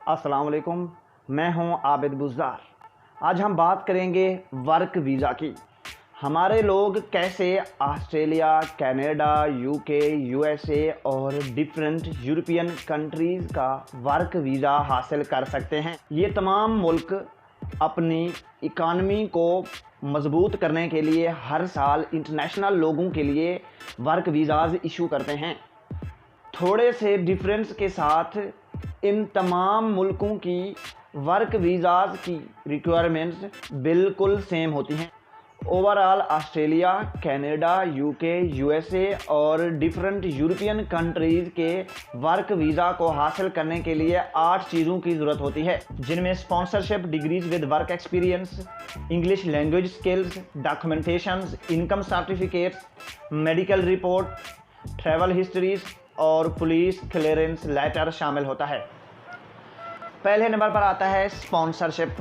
अस्सलाम वालेकुम। मैं हूं आबिद बुज़दार। आज हम बात करेंगे वर्क वीज़ा की। हमारे लोग कैसे ऑस्ट्रेलिया, कनाडा, यूके, यूएसए और डिफरेंट यूरोपियन कंट्रीज़ का वर्क वीज़ा हासिल कर सकते हैं। ये तमाम मुल्क अपनी इकानमी को मज़बूत करने के लिए हर साल इंटरनेशनल लोगों के लिए वर्क वीज़ाज़ इशू करते हैं। थोड़े से डिफरेंस के साथ इन तमाम मुल्कों की वर्क वीज़ाज़ की रिक्वायरमेंट्स बिल्कुल सेम होती हैं। Overall Australia, Canada, UK, USA और डिफरेंट यूरोपियन कंट्रीज़ के वर्क वीज़ा को हासिल करने के लिए 8 चीज़ों की ज़रूरत होती है, जिनमें sponsorship, degrees with work experience, English language skills, documentations, income certificates, medical report, travel histories और पुलिस क्लियरेंस लेटर शामिल होता है। पहले नंबर पर आता है स्पॉन्सरशिप।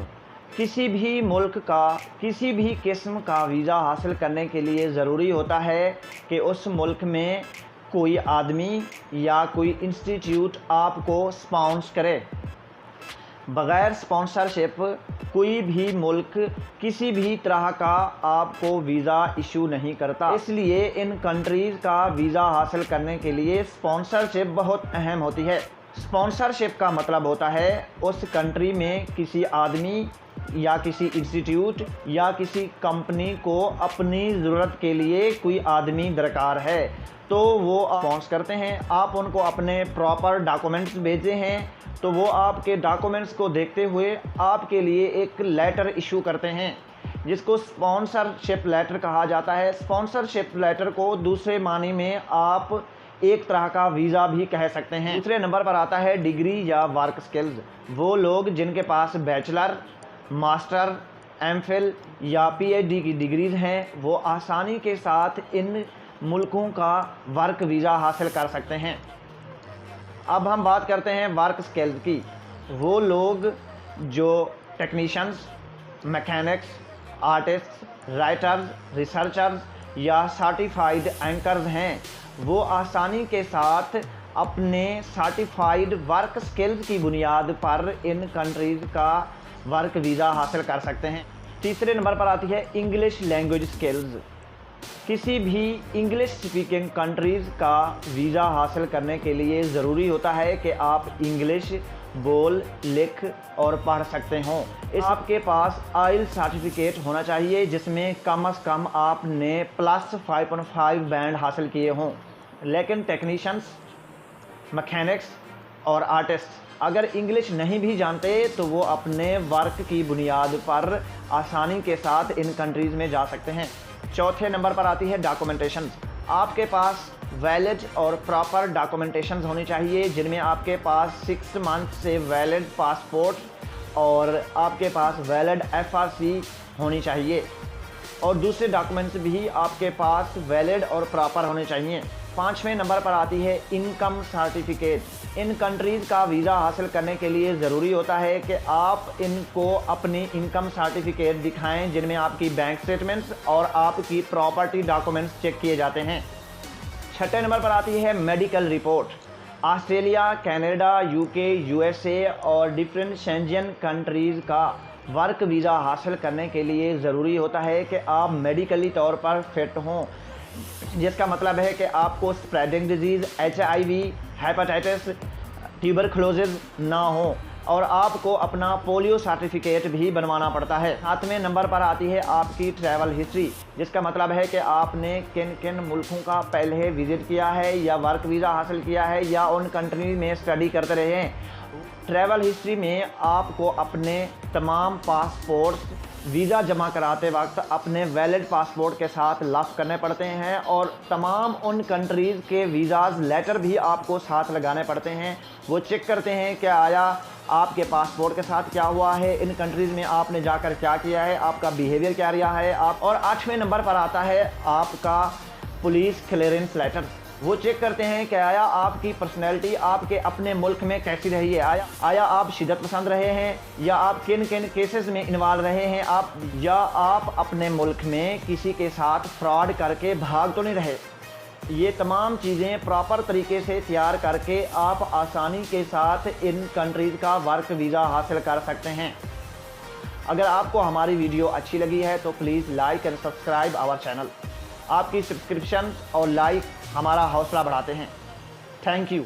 किसी भी मुल्क का किसी भी किस्म का वीज़ा हासिल करने के लिए ज़रूरी होता है कि उस मुल्क में कोई आदमी या कोई इंस्टीट्यूट आपको स्पॉन्स करे। बग़ैर स्पॉन्सरशिप कोई भी मुल्क किसी भी तरह का आपको वीज़ा इशू नहीं करता। इसलिए इन कंट्रीज़ का वीज़ा हासिल करने के लिए स्पॉन्सरशिप बहुत अहम होती है। स्पॉन्सरशिप का मतलब होता है उस कंट्री में किसी आदमी या किसी इंस्टीट्यूट या किसी कंपनी को अपनी ज़रूरत के लिए कोई आदमी दरकार है, तो वो स्पॉन्स करते हैं। आप उनको अपने प्रॉपर डॉक्यूमेंट्स भेजते हैं, तो वो आपके डॉक्यूमेंट्स को देखते हुए आपके लिए एक लेटर इशू करते हैं, जिसको स्पॉन्सरशिप लेटर कहा जाता है। स्पॉन्सरशिप लेटर को दूसरे मानी में आप एक तरह का वीज़ा भी कह सकते हैं। दूसरे नंबर पर आता है डिग्री या वर्क स्किल्स। वो लोग जिनके पास बैचलर, मास्टर, एमफिल या पीएचडी की डिग्रीज़ हैं, वो आसानी के साथ इन मुल्कों का वर्क वीज़ा हासिल कर सकते हैं। अब हम बात करते हैं वर्क स्किल्स की। वो लोग जो technicians, mechanics, artist, writers, researchers या सर्टिफाइड एंकर्स हैं, वो आसानी के साथ अपने सर्टिफाइड वर्क स्किल्स की बुनियाद पर इन कंट्रीज़ का वर्क वीज़ा हासिल कर सकते हैं। तीसरे नंबर पर आती है इंग्लिश लैंग्वेज स्किल्स। किसी भी इंग्लिश स्पीकिंग कंट्रीज़ का वीज़ा हासिल करने के लिए ज़रूरी होता है कि आप इंग्लिश बोल, लिख और पढ़ सकते हों। आपके पास आइल सर्टिफिकेट होना चाहिए, जिसमें कम से कम आपने +5.5 बैंड हासिल किए हों। लेकिन टेक्नीशियंस, मैकेनिक्स और आर्टिस्ट अगर इंग्लिश नहीं भी जानते, तो वो अपने वर्क की बुनियाद पर आसानी के साथ इन कंट्रीज़ में जा सकते हैं। चौथे नंबर पर आती है डॉक्यूमेंटेशन। आपके पास वैलिड और प्रॉपर डॉक्यूमेंटेशन होनी चाहिए, जिनमें आपके पास 6 मंथ से वैलिड पासपोर्ट और आपके पास वैलिड एफआरसी होनी चाहिए, और दूसरे डॉक्यूमेंट्स भी आपके पास वैलिड और प्रॉपर होने चाहिए। पाँचवें नंबर पर आती है इनकम सर्टिफिकेट। इन कंट्रीज़ का वीज़ा हासिल करने के लिए ज़रूरी होता है कि आप इनको अपनी इनकम सर्टिफिकेट दिखाएं, जिनमें आपकी बैंक स्टेटमेंट्स और आपकी प्रॉपर्टी डॉक्यूमेंट्स चेक किए जाते हैं। छठे नंबर पर आती है medical report. Australia, Canada, UK, USA और डिफरेंट शेंजन कंट्रीज़ का वर्क वीज़ा हासिल करने के लिए ज़रूरी होता है कि आप मेडिकली तौर पर फिट हों, जिसका मतलब है कि आपको spreading disease, HIV, hepatitis, tuberculosis ना हो, और आपको अपना पोलियो सर्टिफिकेट भी बनवाना पड़ता है। 7वें नंबर पर आती है आपकी ट्रैवल हिस्ट्री, जिसका मतलब है कि आपने किन किन मुल्कों का पहले विज़िट किया है या वर्क वीज़ा हासिल किया है या उन कंट्री में स्टडी करते रहे हैं। ट्रैवल हिस्ट्री में आपको अपने तमाम पासपोर्ट वीज़ा जमा कराते वक्त अपने वैलिड पासपोर्ट के साथ लफ करने पड़ते हैं, और तमाम उन कंट्रीज़ के वीज़ाज़ लेटर भी आपको साथ लगाने पड़ते हैं। वो चेक करते हैं कि आया आपके पासपोर्ट के साथ क्या हुआ है, इन कंट्रीज़ में आपने जाकर क्या किया है, आपका बिहेवियर क्या रहा है। और 8वें नंबर पर आता है आपका पुलिस क्लियरेंस लेटर। वो चेक करते हैं कि आया आपकी पर्सनैलिटी आपके अपने मुल्क में कैसी रही है, आया आप शिद्दत पसंद रहे हैं या आप किन किन केसेस में इन्वॉल्व रहे हैं, आप अपने मुल्क में किसी के साथ फ्रॉड करके भाग तो नहीं रहे। ये तमाम चीज़ें प्रॉपर तरीके से तैयार करके आप आसानी के साथ इन कंट्रीज़ का वर्क वीज़ा हासिल कर सकते हैं। अगर आपको हमारी वीडियो अच्छी लगी है तो please like and subscribe our channel. आपकी सब्सक्रिप्शन और लाइक हमारा हौसला बढ़ाते हैं। Thank you.